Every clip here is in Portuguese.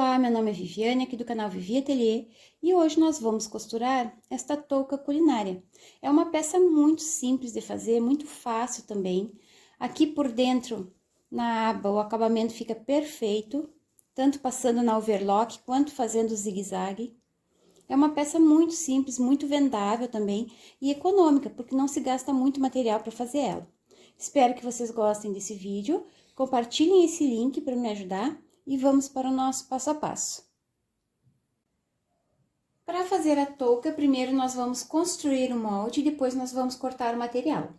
Olá, meu nome é Viviane, aqui do canal Vivi Ateliê, e hoje nós vamos costurar esta touca culinária. É uma peça muito simples de fazer, muito fácil também. Aqui por dentro, na aba, o acabamento fica perfeito, tanto passando na overlock quanto fazendo zigue-zague. É uma peça muito simples, muito vendável também e econômica, porque não se gasta muito material para fazer ela. Espero que vocês gostem desse vídeo, compartilhem esse link para me ajudar. E vamos para o nosso passo a passo. Para fazer a touca, primeiro nós vamos construir o molde e depois nós vamos cortar o material.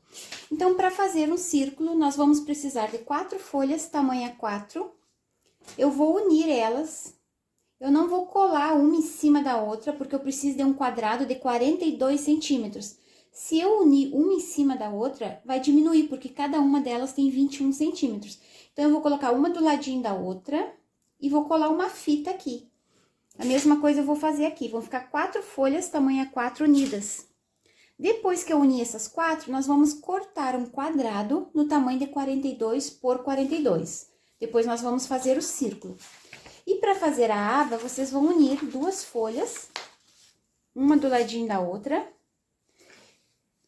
Então, para fazer um círculo, nós vamos precisar de 4 folhas, tamanho A4. Eu vou unir elas. Eu não vou colar uma em cima da outra, porque eu preciso de um quadrado de 42 centímetros. Se eu unir uma em cima da outra, vai diminuir, porque cada uma delas tem 21 centímetros. Então, eu vou colocar uma do ladinho da outra e vou colar uma fita aqui. A mesma coisa eu vou fazer aqui. Vão ficar 4 folhas, tamanho A4, unidas. Depois que eu unir essas 4, nós vamos cortar um quadrado no tamanho de 42 por 42. Depois, nós vamos fazer o círculo. E para fazer a aba, vocês vão unir 2 folhas, uma do ladinho da outra.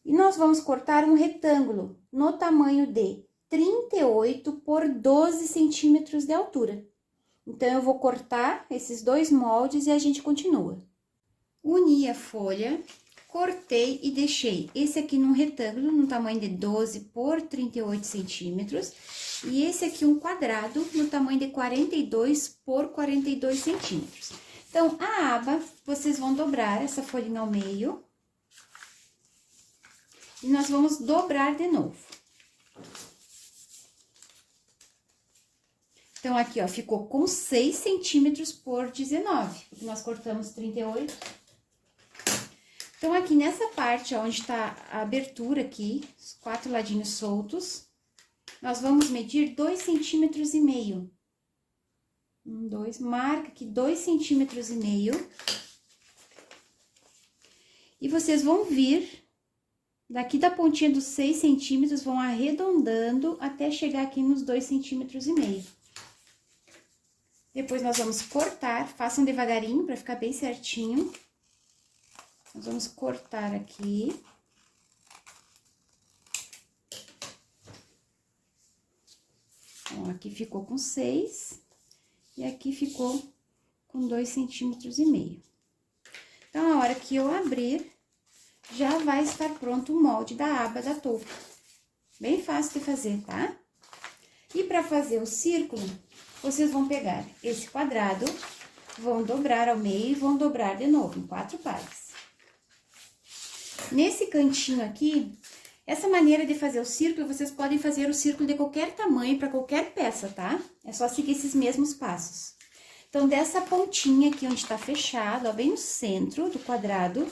E nós vamos cortar um retângulo no tamanho de 38 por 12 centímetros de altura. Então, eu vou cortar esses 2 moldes e a gente continua. Uni a folha, cortei e deixei esse aqui num retângulo, no tamanho de 12 por 38 centímetros. E esse aqui um quadrado, no tamanho de 42 por 42 centímetros. Então, a aba, vocês vão dobrar essa folhinha ao meio. E nós vamos dobrar de novo. Então, aqui, ó, ficou com 6 centímetros por 19, porque nós cortamos 38. Então, aqui nessa parte, ó, onde tá a abertura aqui, os 4 ladinhos soltos, nós vamos medir 2,5 centímetros. 1, 2, marca aqui 2,5 centímetros. E vocês vão vir, daqui da pontinha dos 6 centímetros, vão arredondando até chegar aqui nos 2,5 centímetros. Depois, nós vamos cortar, façam devagarinho para ficar bem certinho. Nós vamos cortar aqui. Então, aqui ficou com 6 e aqui ficou com 2,5 centímetros. Então, a hora que eu abrir, já vai estar pronto o molde da aba da touca. Bem fácil de fazer, tá? E para fazer o círculo, vocês vão pegar esse quadrado, vão dobrar ao meio e vão dobrar de novo, em 4 partes. Nesse cantinho aqui, essa maneira de fazer o círculo, vocês podem fazer o círculo de qualquer tamanho, para qualquer peça, tá? É só seguir esses mesmos passos. Então, dessa pontinha aqui, onde tá fechado, ó, bem no centro do quadrado,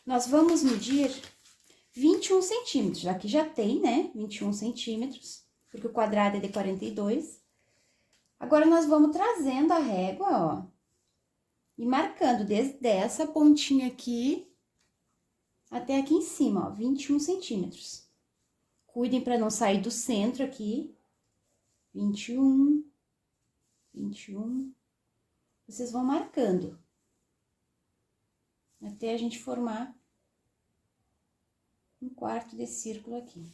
nós vamos medir 21 centímetros. Aqui já tem, né, 21 centímetros. Porque o quadrado é de 42. Agora, nós vamos trazendo a régua, ó, e marcando desde essa pontinha aqui até aqui em cima, ó, 21 centímetros. Cuidem para não sair do centro aqui. 21, 21. Vocês vão marcando até a gente formar um quarto de círculo aqui.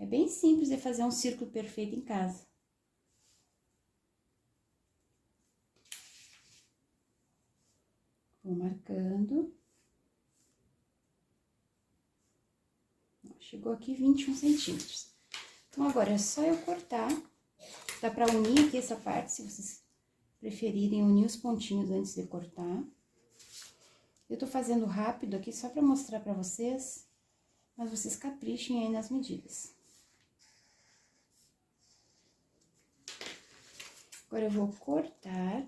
É bem simples de fazer um círculo perfeito em casa. Vou marcando. Chegou aqui 21 centímetros. Então, agora é só eu cortar. Dá pra unir aqui essa parte, se vocês preferirem unir os pontinhos antes de cortar. Eu tô fazendo rápido aqui só pra mostrar pra vocês, mas vocês caprichem aí nas medidas. Agora, eu vou cortar.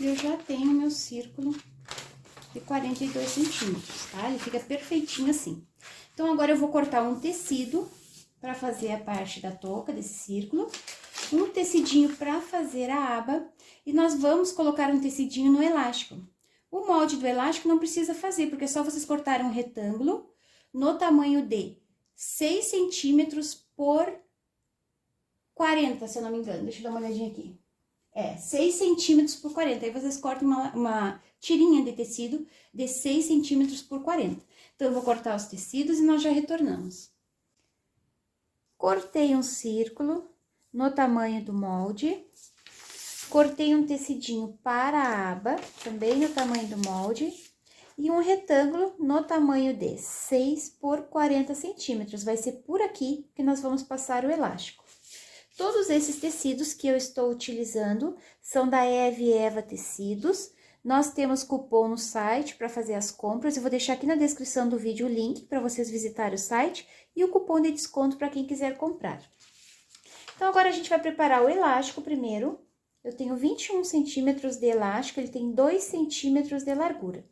E eu já tenho meu círculo de 42 centímetros, tá? Ele fica perfeitinho assim. Então, agora eu vou cortar um tecido para fazer a parte da touca desse círculo. um tecidinho para fazer a aba e nós vamos colocar um tecidinho no elástico. O molde do elástico não precisa fazer, porque é só vocês cortarem um retângulo no tamanho de 6 centímetros por 40, se eu não me engano. Deixa eu dar uma olhadinha aqui. 6 centímetros por 40. Aí vocês cortam uma tirinha de tecido de 6 centímetros por 40. Então, eu vou cortar os tecidos e nós já retornamos. Cortei um círculo no tamanho do molde. Cortei um tecidinho para a aba, também no tamanho do molde. E um retângulo no tamanho de 6 por 40 centímetros. Vai ser por aqui que nós vamos passar o elástico. Todos esses tecidos que eu estou utilizando são da Eve Eva Tecidos. Nós temos cupom no site para fazer as compras. Eu vou deixar aqui na descrição do vídeo o link para vocês visitarem o site e o cupom de desconto para quem quiser comprar. Então, agora a gente vai preparar o elástico primeiro. Eu tenho 21 centímetros de elástico, ele tem 2 centímetros de largura.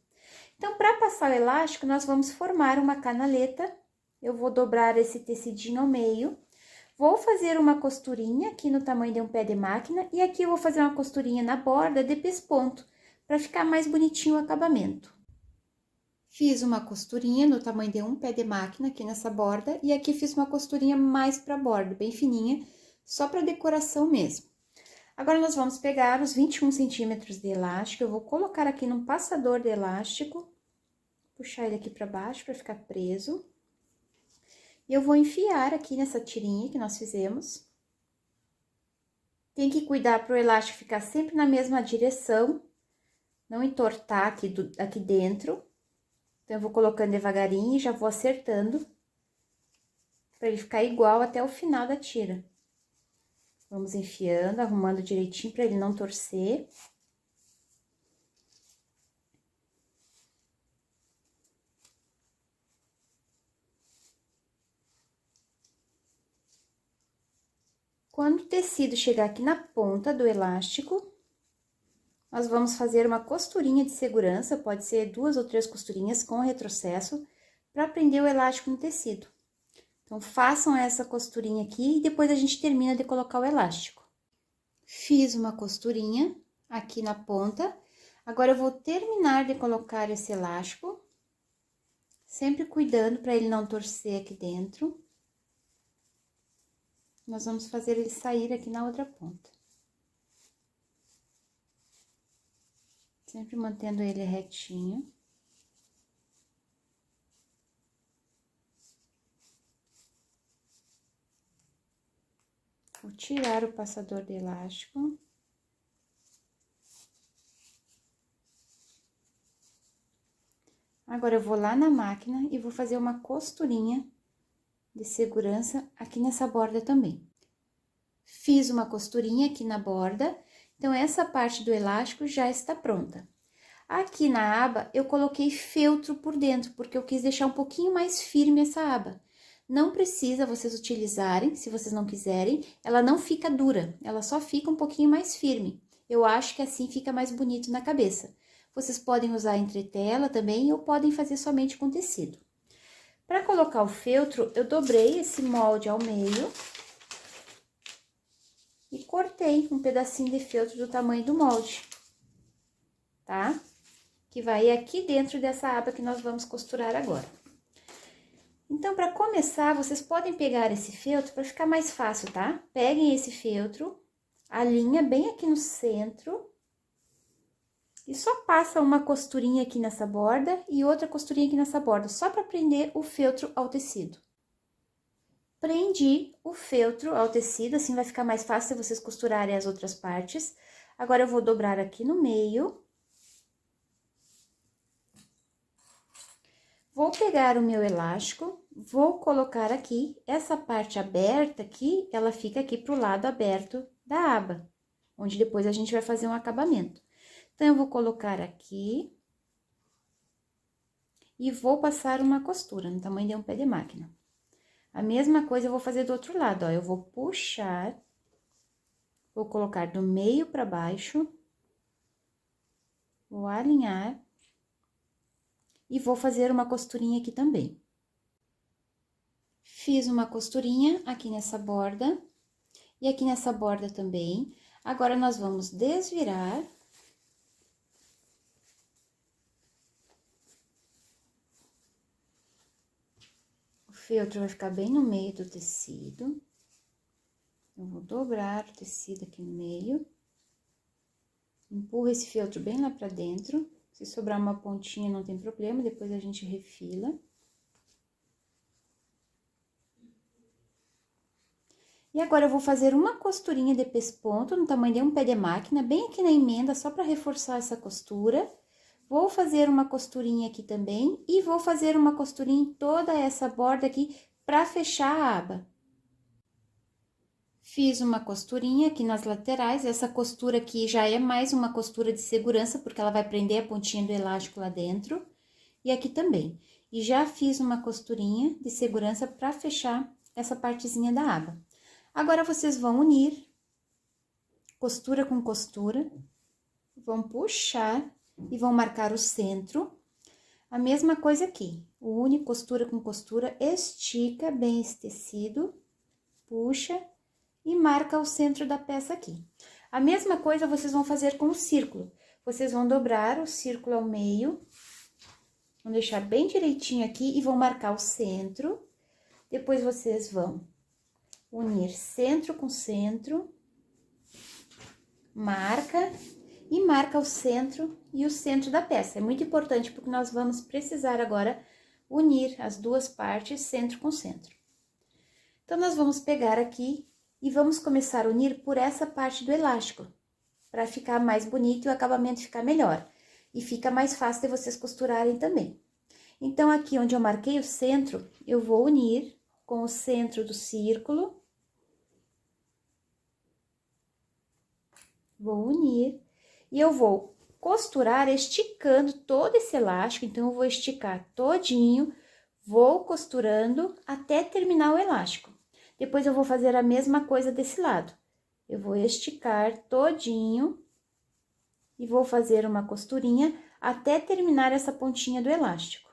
Então, para passar o elástico, nós vamos formar uma canaleta. Eu vou dobrar esse tecidinho ao meio. Vou fazer uma costurinha aqui no tamanho de um pé de máquina e aqui eu vou fazer uma costurinha na borda de pesponto, para ficar mais bonitinho o acabamento. Fiz uma costurinha no tamanho de um pé de máquina aqui nessa borda e aqui fiz uma costurinha mais para a borda, bem fininha, só para decoração mesmo. Agora, nós vamos pegar os 21 centímetros de elástico, eu vou colocar aqui num passador de elástico, puxar ele aqui para baixo para ficar preso. E eu vou enfiar aqui nessa tirinha que nós fizemos. Tem que cuidar para o elástico ficar sempre na mesma direção, não entortar aqui dentro. Então, eu vou colocando devagarinho e já vou acertando, para ele ficar igual até o final da tira. Vamos enfiando, arrumando direitinho para ele não torcer. Quando o tecido chegar aqui na ponta do elástico, nós vamos fazer uma costurinha de segurança, pode ser 2 ou 3 costurinhas com retrocesso, para prender o elástico no tecido. Então, façam essa costurinha aqui e depois a gente termina de colocar o elástico. Fiz uma costurinha aqui na ponta, agora eu vou terminar de colocar esse elástico, sempre cuidando para ele não torcer aqui dentro. Nós vamos fazer ele sair aqui na outra ponta. Sempre mantendo ele retinho. Vou tirar o passador de elástico. Agora, eu vou lá na máquina e vou fazer uma costurinha de segurança aqui nessa borda também. Fiz uma costurinha aqui na borda, então, essa parte do elástico já está pronta. Aqui na aba, eu coloquei feltro por dentro, porque eu quis deixar um pouquinho mais firme essa aba. Não precisa vocês utilizarem, se vocês não quiserem, ela não fica dura, ela só fica um pouquinho mais firme. Eu acho que assim fica mais bonito na cabeça. Vocês podem usar entretela também, ou podem fazer somente com tecido. Para colocar o feltro, eu dobrei esse molde ao meio e cortei um pedacinho de feltro do tamanho do molde, tá? Que vai aqui dentro dessa aba que nós vamos costurar agora. Então, para começar, vocês podem pegar esse feltro para ficar mais fácil, tá? Peguem esse feltro, alinha bem aqui no centro e só passa uma costurinha aqui nessa borda e outra costurinha aqui nessa borda, só para prender o feltro ao tecido. Prendi o feltro ao tecido, assim vai ficar mais fácil vocês costurarem as outras partes. Agora, eu vou dobrar aqui no meio. Vou pegar o meu elástico, vou colocar aqui, essa parte aberta aqui, ela fica aqui pro lado aberto da aba, onde depois a gente vai fazer um acabamento. Então, eu vou colocar aqui e vou passar uma costura no tamanho de um pé de máquina. A mesma coisa eu vou fazer do outro lado, ó, eu vou puxar, vou colocar do meio para baixo, vou alinhar e vou fazer uma costurinha aqui também. Fiz uma costurinha aqui nessa borda E aqui nessa borda também. Agora, nós vamos desvirar. O feltro vai ficar bem no meio do tecido. Eu vou dobrar o tecido aqui no meio. Empurra esse feltro bem lá pra dentro. Se sobrar uma pontinha, não tem problema, depois a gente refila. E agora, eu vou fazer uma costurinha de pesponto no tamanho de um pé de máquina, bem aqui na emenda, só para reforçar essa costura. Vou fazer uma costurinha aqui também e vou fazer uma costurinha em toda essa borda aqui para fechar a aba. Fiz uma costurinha aqui nas laterais, essa costura aqui já é mais uma costura de segurança, porque ela vai prender a pontinha do elástico lá dentro. E aqui também. E já fiz uma costurinha de segurança para fechar essa partezinha da aba. Agora, vocês vão unir costura com costura, vão puxar e vão marcar o centro. A mesma coisa aqui, une costura com costura, estica bem esse tecido, puxa e marca o centro da peça aqui. A mesma coisa vocês vão fazer com o círculo. Vocês vão dobrar o círculo ao meio, vão deixar bem direitinho aqui e vão marcar o centro. Depois, vocês vão unir centro com centro, marca e marca o centro e o centro da peça. É muito importante porque nós vamos precisar agora unir as duas partes, centro com centro. Então, nós vamos pegar aqui e vamos começar a unir por essa parte do elástico, para ficar mais bonito e o acabamento ficar melhor. E fica mais fácil de vocês costurarem também. Então, aqui onde eu marquei o centro, eu vou unir com o centro do círculo. Vou unir e eu vou costurar esticando todo esse elástico. Então, eu vou esticar todinho, vou costurando até terminar o elástico. Depois, eu vou fazer a mesma coisa desse lado. Eu vou esticar todinho e vou fazer uma costurinha até terminar essa pontinha do elástico.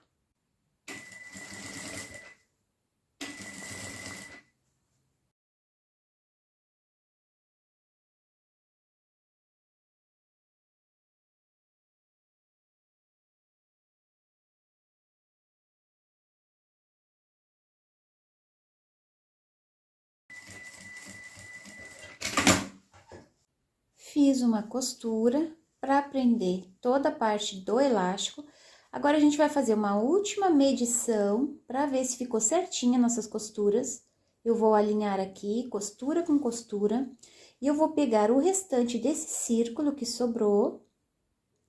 Fiz uma costura para prender toda a parte do elástico. Agora, a gente vai fazer uma última medição para ver se ficou certinha nossas costuras. Eu vou alinhar aqui, costura com costura, e eu vou pegar o restante desse círculo que sobrou.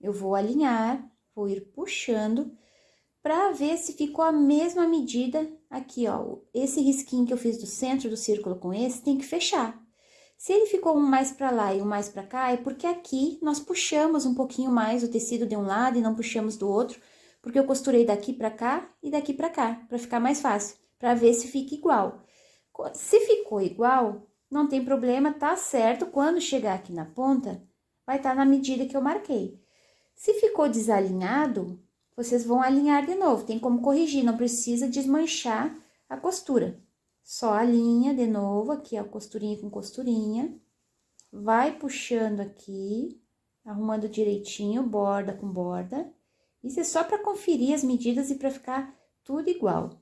Eu vou alinhar, vou ir puxando para ver se ficou a mesma medida aqui, ó. Esse risquinho que eu fiz do centro do círculo com esse, tem que fechar. Se ele ficou um mais para lá e um mais para cá, é porque aqui nós puxamos um pouquinho mais o tecido de um lado e não puxamos do outro, porque eu costurei daqui para cá e daqui para cá, para ficar mais fácil, para ver se fica igual. Se ficou igual, não tem problema, tá certo, quando chegar aqui na ponta, vai estar na medida que eu marquei. Se ficou desalinhado, vocês vão alinhar de novo, tem como corrigir, não precisa desmanchar a costura. Só alinha de novo aqui, ó, costurinha com costurinha. Vai puxando aqui, arrumando direitinho, borda com borda. Isso é só para conferir as medidas e para ficar tudo igual.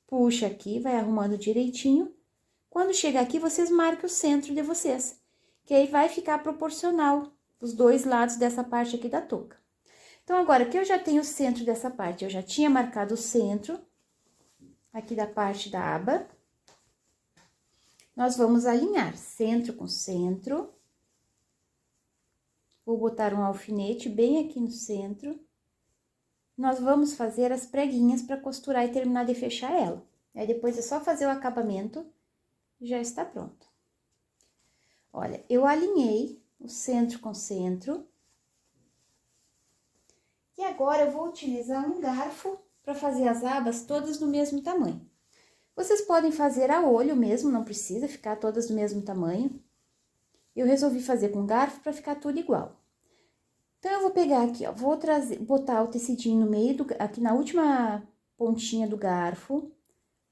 Puxa aqui, vai arrumando direitinho. Quando chegar aqui, vocês marquem o centro de vocês, que aí vai ficar proporcional os dois lados dessa parte aqui da touca. Então, agora que eu já tenho o centro dessa parte, eu já tinha marcado o centro aqui da parte da aba, nós vamos alinhar centro com centro. Vou botar um alfinete bem aqui no centro. Nós vamos fazer as preguinhas para costurar e terminar de fechar ela. Aí, depois é só fazer o acabamento e já está pronto. Olha, eu alinhei o centro com centro. E agora, eu vou utilizar um garfo para fazer as abas todas do mesmo tamanho. Vocês podem fazer a olho mesmo, não precisa ficar todas do mesmo tamanho. Eu resolvi fazer com garfo para ficar tudo igual. Então, eu vou pegar aqui, ó, vou botar o tecidinho no meio, aqui na última pontinha do garfo.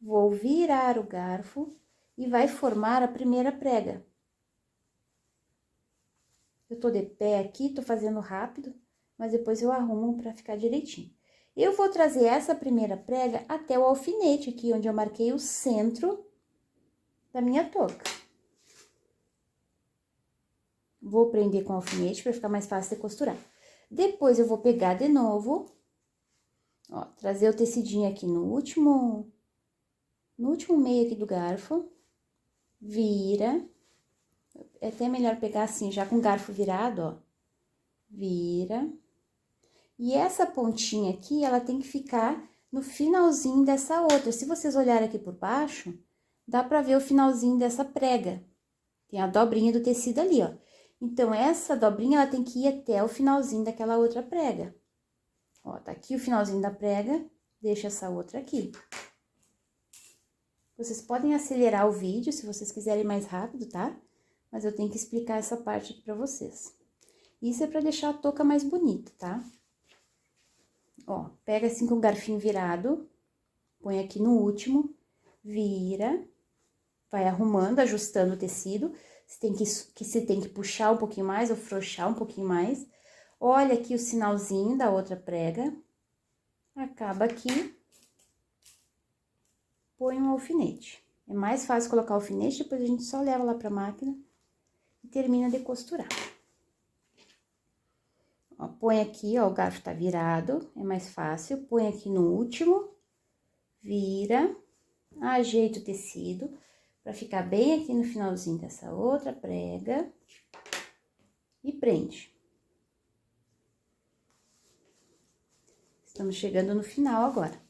Vou virar o garfo e vai formar a primeira prega. Eu tô de pé aqui, tô fazendo rápido, mas depois eu arrumo pra ficar direitinho. Eu vou trazer essa primeira prega até o alfinete aqui, onde eu marquei o centro da minha touca. Vou prender com o alfinete pra ficar mais fácil de costurar. Depois eu vou pegar de novo, ó, trazer o tecidinho aqui no último meio aqui do garfo, vira. É até melhor pegar assim, já com o garfo virado, ó. Vira. E essa pontinha aqui, ela tem que ficar no finalzinho dessa outra. Se vocês olharem aqui por baixo, dá pra ver o finalzinho dessa prega. Tem a dobrinha do tecido ali, ó. Então, essa dobrinha, ela tem que ir até o finalzinho daquela outra prega. Ó, tá aqui o finalzinho da prega, deixa essa outra aqui. Vocês podem acelerar o vídeo, se vocês quiserem mais rápido, tá? Mas eu tenho que explicar essa parte aqui pra vocês. Isso é pra deixar a touca mais bonita, tá? Ó, pega assim com o garfinho virado, põe aqui no último, vira, vai arrumando, ajustando o tecido. Você tem que puxar um pouquinho mais ou frouxar um pouquinho mais. Olha aqui o sinalzinho da outra prega, acaba aqui, põe um alfinete. É mais fácil colocar o alfinete, depois a gente só leva lá pra máquina e termina de costurar. Ó, põe aqui, ó, o garfo tá virado, é mais fácil. Põe aqui no último, vira, ajeita o tecido pra ficar bem aqui no finalzinho dessa outra prega e prende. Estamos chegando no final agora.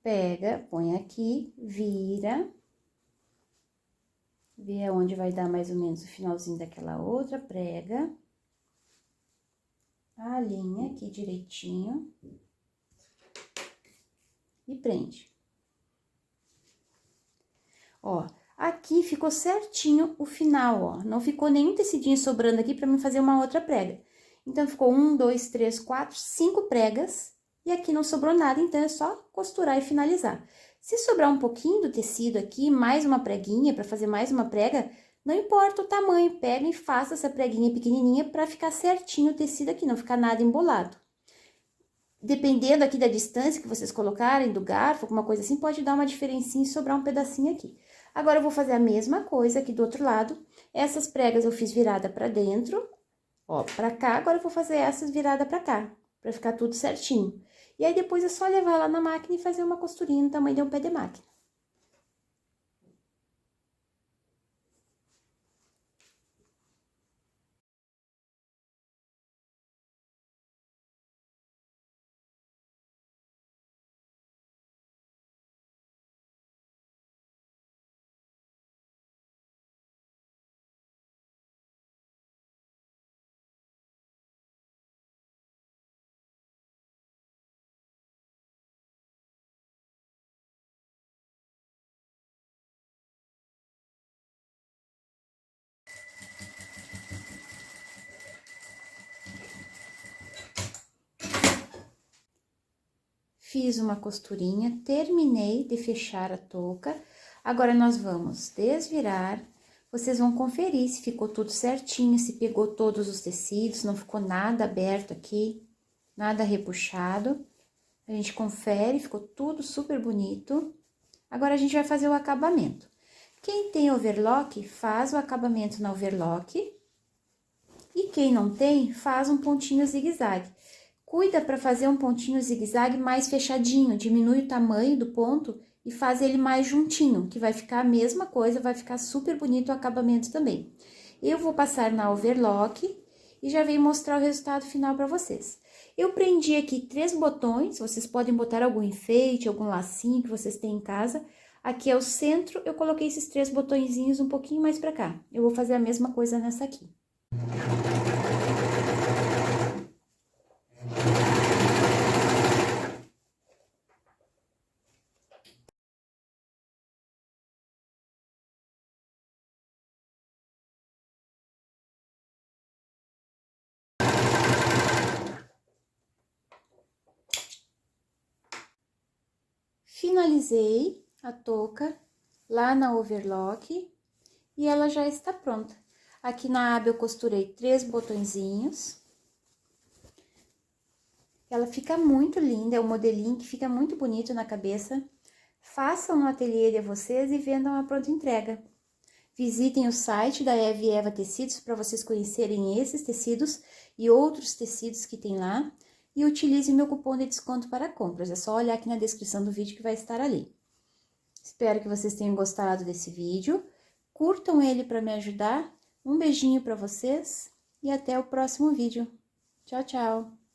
Pega, põe aqui, vira, vê aonde vai dar mais ou menos o finalzinho daquela outra prega. Alinha aqui direitinho e prende. Ó, aqui ficou certinho o final, ó, não ficou nenhum tecidinho sobrando aqui pra mim fazer uma outra prega. Então, ficou 1, 2, 3, 4, 5 pregas e aqui não sobrou nada, então é só costurar e finalizar. Se sobrar um pouquinho do tecido aqui, mais uma preguinha pra fazer mais uma prega, não importa o tamanho, pega e faça essa preguinha pequenininha pra ficar certinho o tecido aqui, não ficar nada embolado. Dependendo aqui da distância que vocês colocarem, do garfo, alguma coisa assim, pode dar uma diferencinha e sobrar um pedacinho aqui. Agora, eu vou fazer a mesma coisa aqui do outro lado. Essas pregas eu fiz virada pra dentro, ó, pra cá. Agora, eu vou fazer essas virada pra cá, pra ficar tudo certinho. E aí, depois é só levar lá na máquina e fazer uma costurinha no tamanho de um pé de máquina. Fiz uma costurinha, terminei de fechar a touca. Agora, nós vamos desvirar. Vocês vão conferir se ficou tudo certinho, se pegou todos os tecidos, não ficou nada aberto aqui, nada repuxado. A gente confere, ficou tudo super bonito. Agora, a gente vai fazer o acabamento. Quem tem overlock, faz o acabamento na overlock. E quem não tem, faz um pontinho zigue-zague. Cuida para fazer um pontinho zigue-zague mais fechadinho, diminui o tamanho do ponto e faz ele mais juntinho, que vai ficar a mesma coisa, vai ficar super bonito o acabamento também. Eu vou passar na overlock e já venho mostrar o resultado final para vocês. Eu prendi aqui 3 botões, vocês podem botar algum enfeite, algum lacinho que vocês têm em casa. Aqui é o centro, eu coloquei esses 3 botõezinhos um pouquinho mais para cá. Eu vou fazer a mesma coisa nessa aqui. Finalizei a touca, lá na overlock e ela já está pronta. Aqui na aba eu costurei 3 botõezinhos. Ela fica muito linda, é um modelinho que fica muito bonito na cabeça. Façam no ateliê de vocês e vendam a pronta entrega. Visitem o site da Eve Eva Tecidos para vocês conhecerem esses tecidos e outros tecidos que tem lá. E utilize meu cupom de desconto para compras. É só olhar aqui na descrição do vídeo que vai estar ali. Espero que vocês tenham gostado desse vídeo. Curtam ele para me ajudar. Um beijinho para vocês e até o próximo vídeo. Tchau, tchau!